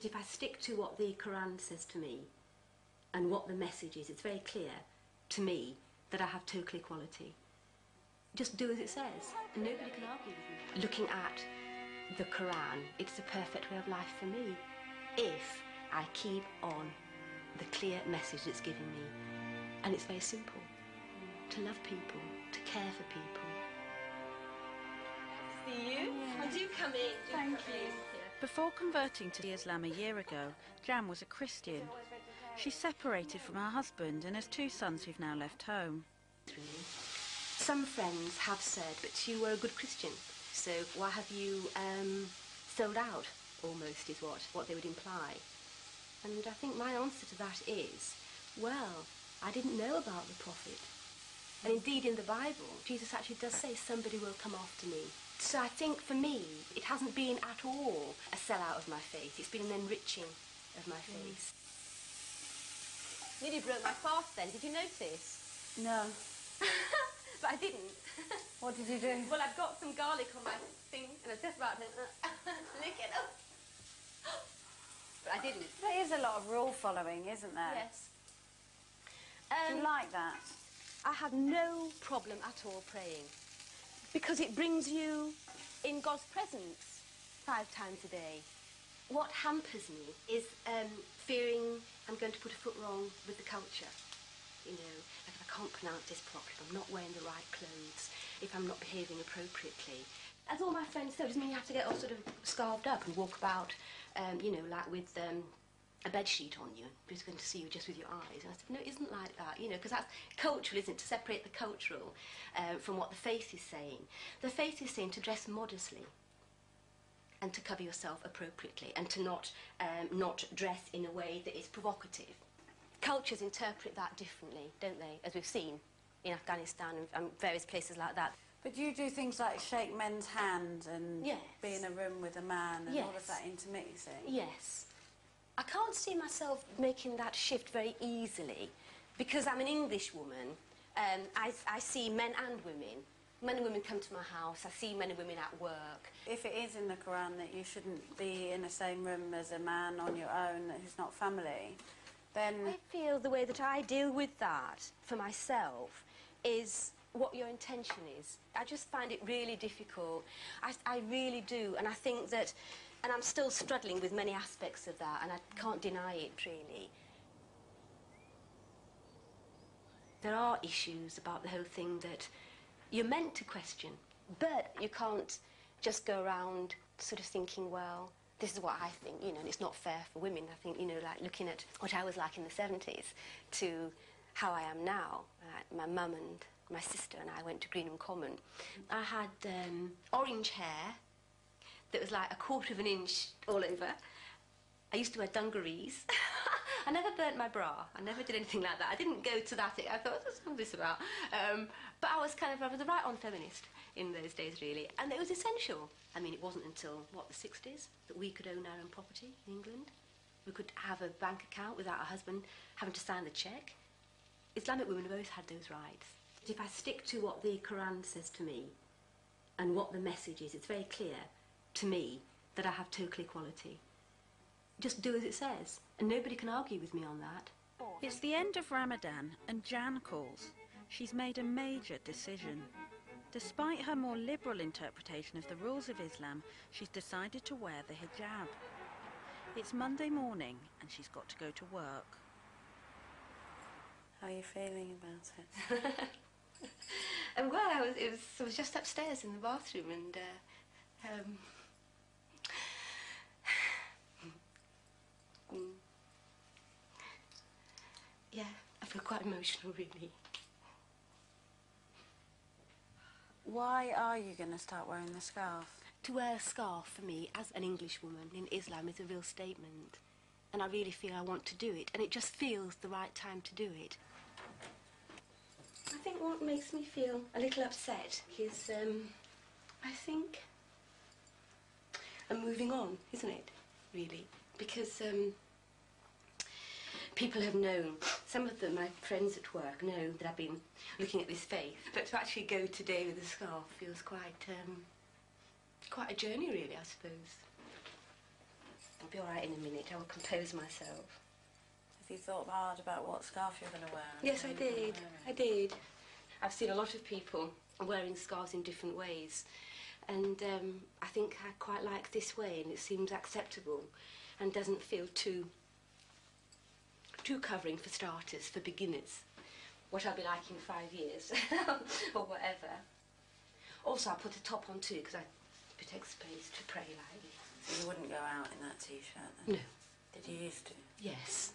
If I stick to what the Quran says to me and what the message is, it's very clear to me that I have total equality. Just do as it says, and nobody can argue with me. Looking at the Quran, it's the perfect way of life for me if I keep on the clear message it's giving me. And it's very simple. To love people, to care for people. See you. And do come in. Thank you. Before converting to Islam a year ago, Jan was a Christian. She's separated from her husband and has 2 sons who've now left home. Some friends have said, but you were a good Christian, so why have you sold out, almost, is what they would imply. And I think my answer to that is, well, I didn't know about the prophet. And indeed in the Bible, Jesus actually does say somebody will come after me. So I think for me, it hasn't been at all a sellout of my faith. It's been an enriching of my faith. Nearly broke my fast then. Did you notice? No. But I didn't. What did you do? Well, I've got some garlic on my thing, and I was just about to lick it up. But I didn't. There is a lot of rule following, isn't there? Yes. Do you like that? I have no problem at all praying, because it brings you in God's presence 5 times a day. What hampers me is fearing I'm going to put a foot wrong with the culture. You know, like if I can't pronounce this properly, if I'm not wearing the right clothes, if I'm not behaving appropriately. As all my friends say, it doesn't mean you have to get all sort of scarved up and walk about, you know, like with a bed sheet on you, who's going to see you just with your eyes. And I said, no, it isn't like that, you know, because that's cultural, isn't it, to separate the cultural from what the faith is saying. The faith is saying to dress modestly and to cover yourself appropriately and to not dress in a way that is provocative. Cultures interpret that differently, don't they, as we've seen in Afghanistan and various places like that. But you do things like shake men's hand and be in a room with a man and all of that intermixing? Yes. I can't see myself making that shift very easily because I'm an English woman. I see men and women. Men and women come to my house. I see men and women at work. If it is in the Quran that you shouldn't be in the same room as a man on your own who's not family, then... I feel the way that I deal with that for myself is what your intention is. I just find it really difficult. I really do, and I think that... And I'm still struggling with many aspects of that, and I can't deny it, really. There are issues about the whole thing that you're meant to question, but you can't just go around sort of thinking, well, this is what I think, you know, and it's not fair for women. I think, you know, like looking at what I was like in the 70s to how I am now. My mum and my sister and I went to Greenham Common. I had orange hair that was like 1/4 of an inch all over. I used to wear dungarees. I never burnt my bra. I never did anything like that. I didn't go to that. I thought, what's all this about? But I was a right-on feminist in those days, really. And it was essential. I mean, it wasn't until, what, the 60s that we could own our own property in England. We could have a bank account without a husband having to sign the cheque. Islamic women have always had those rights. If I stick to what the Quran says to me and what the message is, it's very clear to me that I have total equality. Just do as it says, and nobody can argue with me on that. It's the end of Ramadan and Jan calls. She's made a major decision. Despite her more liberal interpretation of the rules of Islam, she's decided to wear the hijab. It's Monday morning and she's got to go to work. How are you feeling about it? Well, I was just upstairs in the bathroom and yeah, I feel quite emotional, really. Why are you going to start wearing the scarf? To wear a scarf, for me, as an English woman in Islam, is a real statement. And I really feel I want to do it, and it just feels the right time to do it. I think what makes me feel a little upset is, I think, I'm moving on, isn't it, really? Because people have known, some of them, my friends at work, know that I've been looking at this faith. But to actually go today with a scarf feels quite a journey, really, I suppose. I'll be all right in a minute. I'll compose myself. Have you thought hard about what scarf you're going to wear? Yes, I did. I did. I've seen a lot of people wearing scarves in different ways, and I think I quite like this way, and it seems acceptable and doesn't feel too covering for starters, for beginners. What I'll be like in 5 years or whatever. Also, I put a top on too because I a bit exposed to pray like. So you wouldn't go out in that t-shirt then? No. Did you used to? Yes.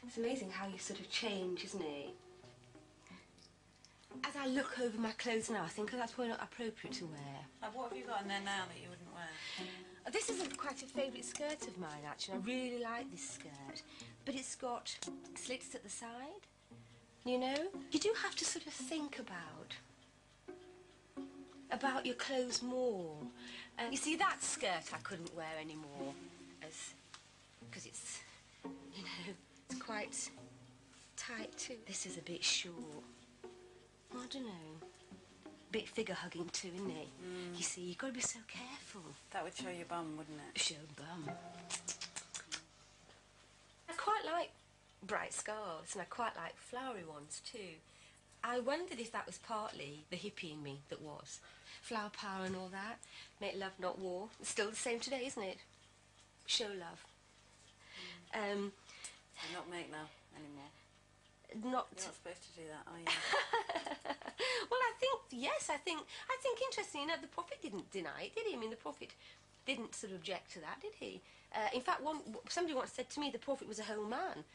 It's amazing how you sort of change, isn't it? As I look over my clothes now, I think that's what appropriate to wear. What have you got in there now that you wouldn't wear? This is quite a favourite skirt of mine, actually. I really like this skirt. But it's got slits at the side, you know? You do have to sort of think about your clothes more. You see, that skirt I couldn't wear anymore, because it's, you know, it's quite tight too. This is a bit short. I don't know. Bit figure-hugging too, isn't it? Mm. You see, you've got to be so careful. That would show your bum, wouldn't it? Show bum. I quite like bright scarves, and I quite like flowery ones too. I wondered if that was partly the hippie in me that was. Flower power and all that. Make love, not war. It's still the same today, isn't it? Show love. And not make love anymore. Not... You're not supposed to do that, are you? Well, I think, yes, I think interestingly enough, the Prophet didn't deny it, did he? I mean, the Prophet didn't sort of object to that, did he? In fact, somebody once said to me the Prophet was a whole man.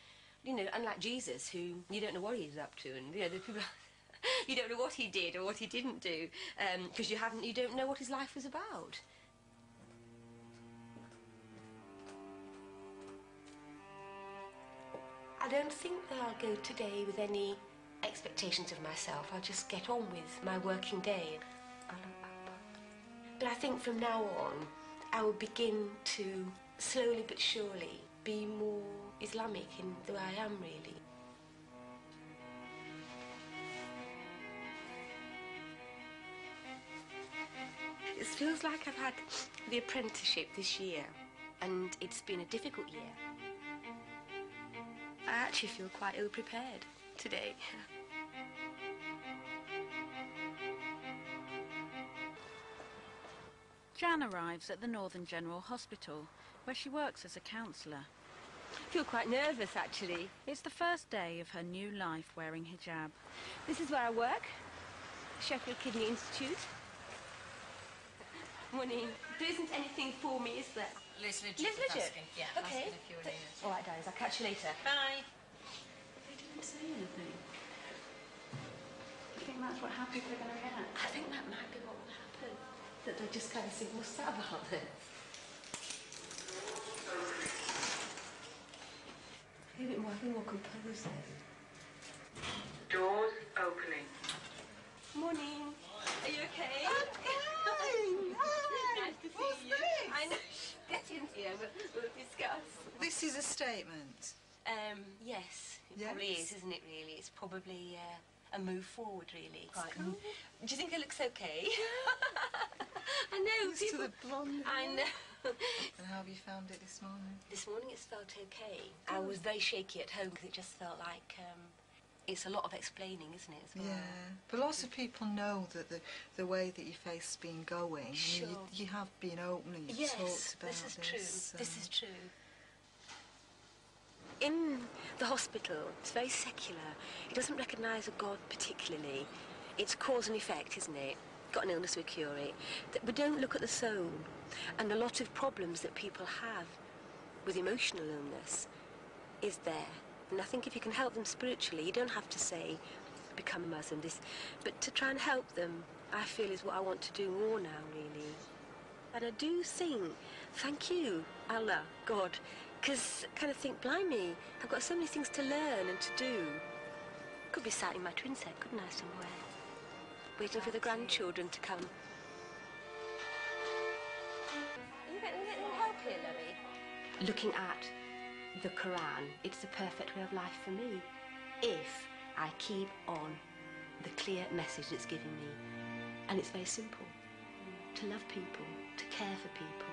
You know, unlike Jesus, who you don't know what he's up to, and, you know, the people... you don't know what he did or what he didn't do, because you don't know what his life was about. I don't think that I'll go today with any expectations of myself. I'll just get on with my working day. But I think from now on, I will begin to slowly but surely be more Islamic in the way I am, really. It feels like I've had the apprenticeship this year, and it's been a difficult year. I actually feel quite ill-prepared today. Jan arrives at the Northern General Hospital, where she works as a counsellor. I feel quite nervous, actually. It's the first day of her new life wearing hijab. This is where I work, Sheffield Kidney Institute. Morning. There isn't anything for me, is there? Liz Lidget. Yeah, okay. asking if you were here. All right, guys, I'll catch you later. Bye. They didn't say anything. Do you think that's what happens they're going to react? I think that might be what will happen. That they'll just kind of think, what's that about then? A bit more composed then. Doors opening. Morning. Are you okay? I'm fine. Hi. Nice to see you. This? I know. Get in here. We'll discuss. This is a statement. Yes, it Yes. probably is, isn't it? Really, it's probably a move forward. Really. Quite. Cool. Do you think it looks okay? I know. Used to the blonde I hair. know. And how have you found it this morning? This morning it's felt okay. I was very shaky at home because it just felt like it's a lot of explaining, isn't it? As well? Yeah, but lots of people know that the way that your face has been going. Sure. I mean, you have been open and you've Yes, talked about this is true. so- This is true. In the hospital, it's very secular. It doesn't recognise a God particularly. It's cause and effect, isn't it? Got an illness, we cure it. We don't look at the soul. And a lot of problems that people have with emotional illness is there. And I think if you can help them spiritually, you don't have to say, become a Muslim, but to try and help them, I feel is what I want to do more now, really. And I do think, thank you, Allah, God, because I kind of think, blimey, I've got so many things to learn and to do. Could be sat in my twin set, couldn't I, somewhere? Waiting for the grandchildren to come. You getting help here, Louie? Looking at the Quran, it's the perfect way of life for me. If I keep on the clear message it's giving me. And it's very simple. To love people, to care for people,